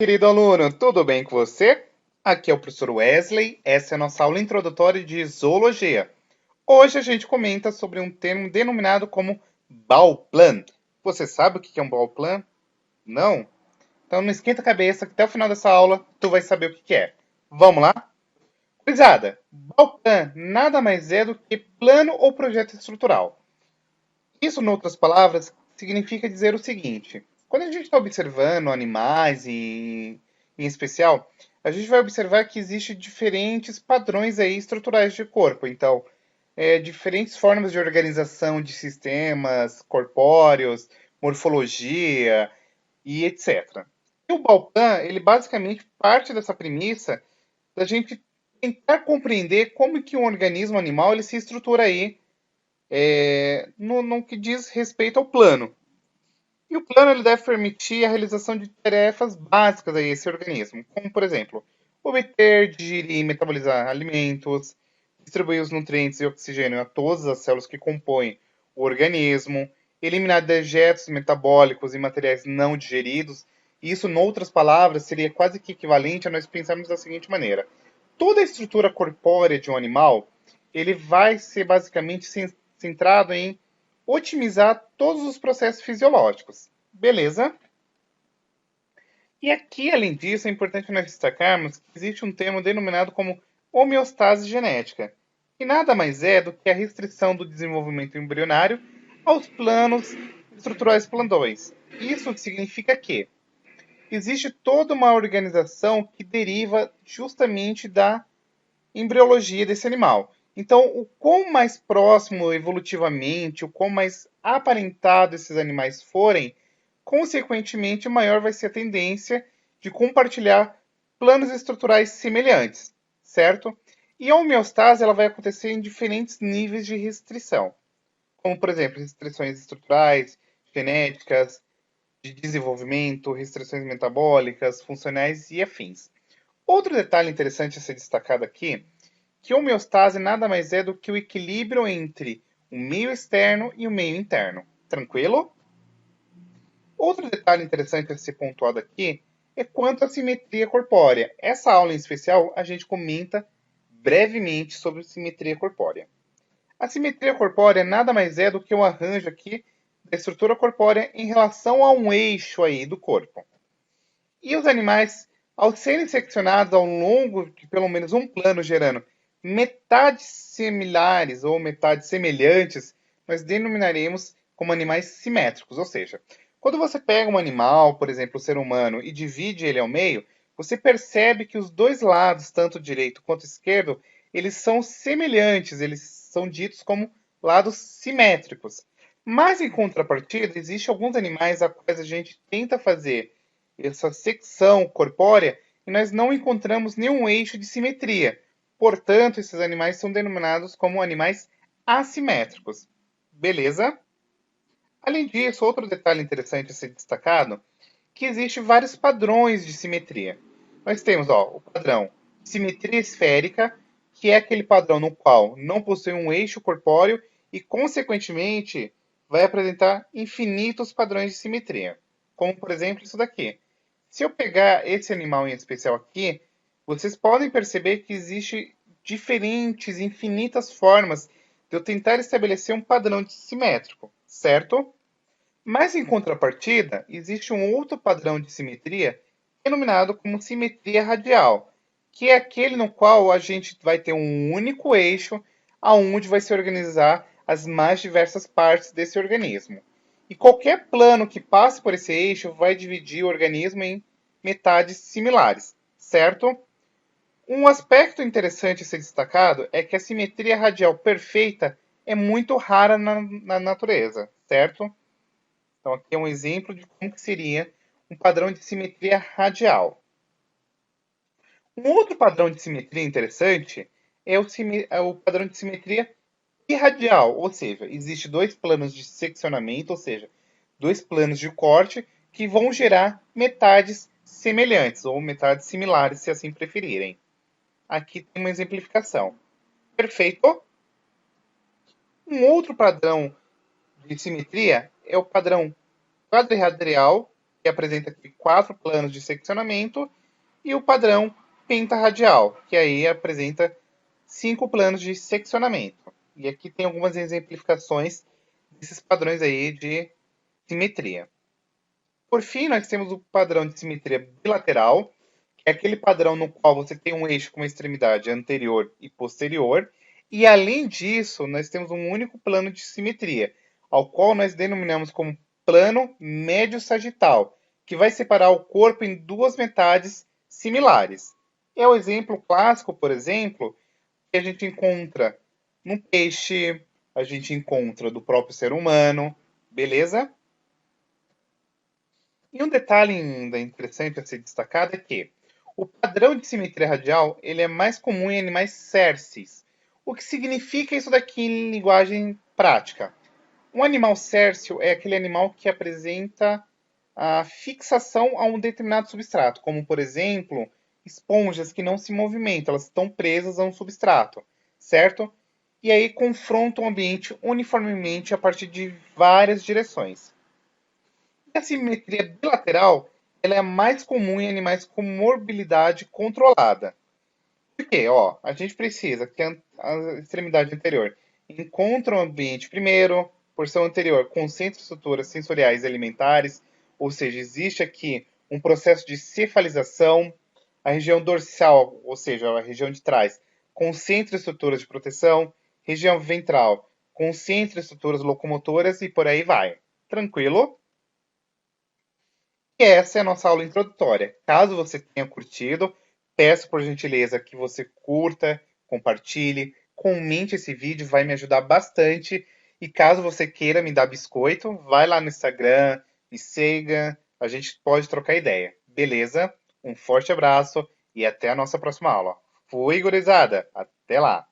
Querido aluno, tudo bem com você? Aqui é o professor Wesley, essa é a nossa aula introdutória de zoologia. Hoje a gente comenta sobre um termo denominado como Bauplan. Você sabe o que é um Bauplan? Não? Então não esquenta a cabeça que até o final dessa aula tu vai saber o que é. Vamos lá? Gurizada, Bauplan nada mais é do que plano ou projeto estrutural. Isso, em outras palavras, significa dizer o seguinte: quando a gente está observando animais e, em especial, a gente vai observar que existem diferentes padrões aí estruturais de corpo. Então, diferentes formas de organização de sistemas corpóreos, morfologia e etc. E o Balpan, ele basicamente parte dessa premissa da gente tentar compreender como que um organismo animal ele se estrutura aí no que diz respeito ao plano. E o plano ele deve permitir a realização de tarefas básicas a esse organismo, como, por exemplo, obter, digerir e metabolizar alimentos, distribuir os nutrientes e oxigênio a todas as células que compõem o organismo, eliminar dejetos metabólicos e materiais não digeridos. Isso, em outras palavras, seria quase que equivalente a nós pensarmos da seguinte maneira: toda a estrutura corpórea de um animal, ele vai ser basicamente centrado em otimizar todos os processos fisiológicos. Beleza? E aqui, além disso, é importante nós destacarmos que existe um termo denominado como homeostase genética, que nada mais é do que a restrição do desenvolvimento embrionário aos planos estruturais planadões. Isso significa que existe toda uma organização que deriva justamente da embriologia desse animal. Então, o quão mais próximo evolutivamente, o quão mais aparentado esses animais forem, consequentemente, maior vai ser a tendência de compartilhar planos estruturais semelhantes, certo? E a homeostase ela vai acontecer em diferentes níveis de restrição, como, por exemplo, restrições estruturais, genéticas, de desenvolvimento, restrições metabólicas, funcionais e afins. Outro detalhe interessante a ser destacado aqui que homeostase nada mais é do que o equilíbrio entre o meio externo e o meio interno. Tranquilo? Outro detalhe interessante a ser pontuado aqui é quanto à simetria corpórea. Essa aula em especial a gente comenta brevemente sobre simetria corpórea. A simetria corpórea nada mais é do que um arranjo aqui da estrutura corpórea em relação a um eixo aí do corpo. E os animais, ao serem seccionados ao longo de pelo menos um plano, gerando metades similares ou metades semelhantes, nós denominaremos como animais simétricos. Ou seja, quando você pega um animal, por exemplo, o ser humano, e divide ele ao meio, você percebe que os dois lados, tanto direito quanto esquerdo, eles são semelhantes, eles são ditos como lados simétricos. Mas, em contrapartida, existem alguns animais a quais a gente tenta fazer essa secção corpórea e nós não encontramos nenhum eixo de simetria. Portanto, esses animais são denominados como animais assimétricos. Beleza? Além disso, outro detalhe interessante a ser destacado, que existe vários padrões de simetria. Nós temos o padrão simetria esférica, que é aquele padrão no qual não possui um eixo corpóreo e, consequentemente, vai apresentar infinitos padrões de simetria. Como, por exemplo, isso daqui. Se eu pegar esse animal em especial aqui, vocês podem perceber que existe diferentes, infinitas formas de eu tentar estabelecer um padrão simétrico, certo? Mas em contrapartida, existe um outro padrão de simetria denominado como simetria radial, que é aquele no qual a gente vai ter um único eixo aonde vai se organizar as mais diversas partes desse organismo. E qualquer plano que passe por esse eixo vai dividir o organismo em metades similares, certo? Um aspecto interessante a ser destacado é que a simetria radial perfeita é muito rara na natureza, certo? Então, aqui é um exemplo de como que seria um padrão de simetria radial. Um outro padrão de simetria interessante é o padrão de simetria irradial, ou seja, existe dois planos de seccionamento, ou seja, dois planos de corte que vão gerar metades semelhantes ou metades similares, se assim preferirem. Aqui tem uma exemplificação. Perfeito? Um outro padrão de simetria é o padrão quadrirradial, que apresenta aqui 4 planos de seccionamento, e o padrão pentarradial, que aí apresenta 5 planos de seccionamento. E aqui tem algumas exemplificações desses padrões aí de simetria. Por fim, nós temos o padrão de simetria bilateral, que é aquele padrão no qual você tem um eixo com uma extremidade anterior e posterior, e além disso, nós temos um único plano de simetria, ao qual nós denominamos como plano médio-sagital, que vai separar o corpo em duas metades similares. É o exemplo clássico, por exemplo, que a gente encontra no peixe, a gente encontra do próprio ser humano, beleza? E um detalhe ainda interessante a ser destacado é que o padrão de simetria radial ele é mais comum em animais cérceis. O que significa isso daqui em linguagem prática? Um animal cérceo é aquele animal que apresenta a fixação a um determinado substrato, como por exemplo, esponjas que não se movimentam, elas estão presas a um substrato, certo? E aí confrontam o ambiente uniformemente a partir de várias direções. A simetria bilateral ela é mais comum em animais com morbilidade controlada. Por quê? Ó, a gente precisa que a extremidade anterior encontre o ambiente primeiro, porção anterior concentre estruturas sensoriais e alimentares, ou seja, existe aqui um processo de cefalização, a região dorsal, ou seja, a região de trás, concentra estruturas de proteção, região ventral, concentra estruturas locomotoras e por aí vai. Tranquilo? E essa é a nossa aula introdutória. Caso você tenha curtido, peço por gentileza que você curta, compartilhe, comente esse vídeo, vai me ajudar bastante. E caso você queira me dar biscoito, vai lá no Instagram, me siga, a gente pode trocar ideia. Beleza? Um forte abraço e até a nossa próxima aula. Fui, gurizada! Até lá!